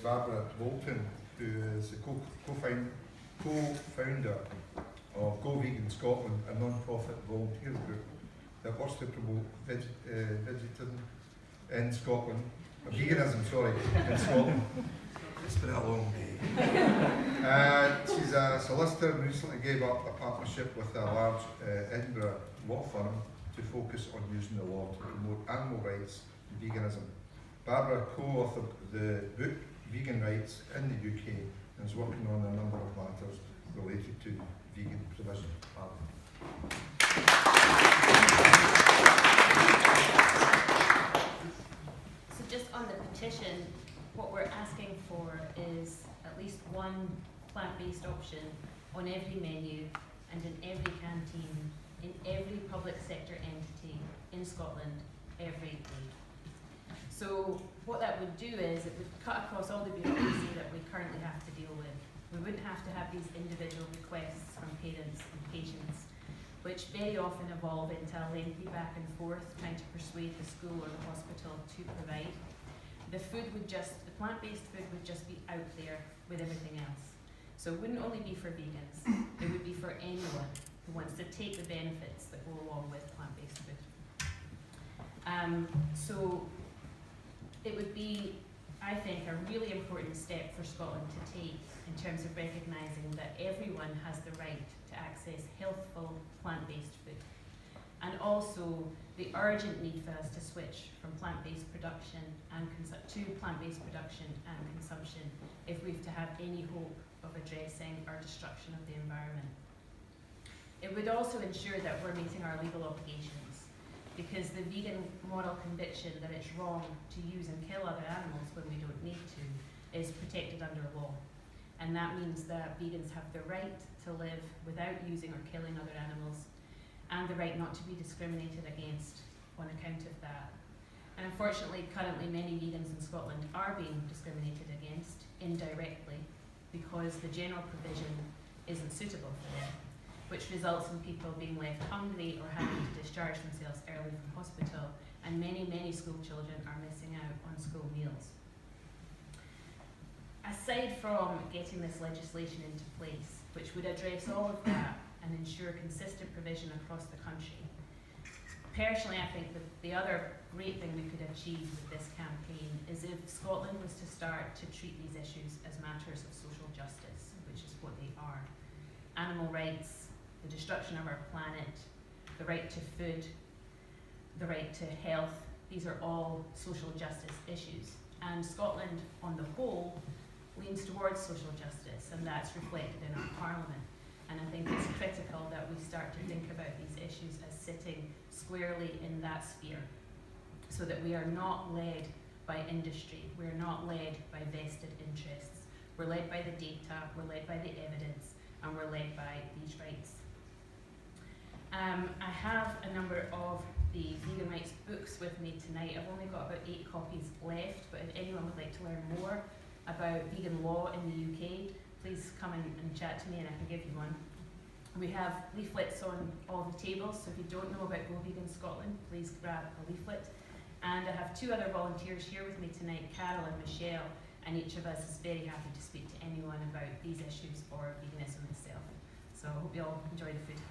Barbara Bolton, who is the co-founder of Go Vegan Scotland, a non-profit volunteer group that works to promote veganism in Scotland, veganism, sorry, in Scotland. It's been a long day. She's a solicitor and recently gave up a partnership with a large Edinburgh law firm to focus on using the law to promote animal rights and veganism. Barbara co-authored the book Vegan Rights in the UK and is working on a number of matters related to vegan provision. So just on the petition, what we're asking for is at least one plant-based option on every menu and in every canteen, in every public sector entity in Scotland every day. So what that would do is it would cut across all the bureaucracy that we currently have to deal with. We wouldn't have to have these individual requests from parents and patients, which very often evolve into a lengthy back and forth trying to persuade the school or the hospital to provide. The plant-based food would just be out there with everything else. So it wouldn't only be for vegans, it would be for anyone who wants to take the benefits that go along with plant-based food. So it would be, I think, a really important step for Scotland to take in terms of recognising that everyone has the right to access healthful plant-based food. And also the urgent need for us to switch from plant-based production to plant-based production and consumption if we've to have any hope of addressing our destruction of the environment. It would also ensure that we're meeting our legal obligations, because the vegan moral conviction that it's wrong to use and kill other animals when we don't need to is protected under law. And that means that vegans have the right to live without using or killing other animals, and the right not to be discriminated against on account of that. And unfortunately, currently many vegans in Scotland are being discriminated against indirectly because the general provision isn't suitable for them, which results in people being left hungry or having to discharge themselves early from hospital, and many, many school children are missing out on school meals. Aside from getting this legislation into place, which would address all of that and ensure consistent provision across the country, personally I think that the other great thing we could achieve with this campaign is if Scotland was to start to treat these issues as matters of social justice, which is what they are. Animal rights, the destruction of our planet, the right to food, the right to health, these are all social justice issues. And Scotland, on the whole, leans towards social justice, and that's reflected in our parliament. And I think it's critical that we start to think about these issues as sitting squarely in that sphere, so that we are not led by industry, we're not led by vested interests. We're led by the data, we're led by the evidence, and we're led by these rights. I have a number of the vegan rights books with me tonight. I've only got about 8 copies left, but if anyone would like to learn more about vegan law in the UK, please come and chat to me and I can give you one. We have leaflets on all the tables, so if you don't know about Go Vegan Scotland, please grab a leaflet. And I have 2 other volunteers here with me tonight, Carol and Michelle, and each of us is very happy to speak to anyone about these issues or veganism itself. So I hope you all enjoy the food.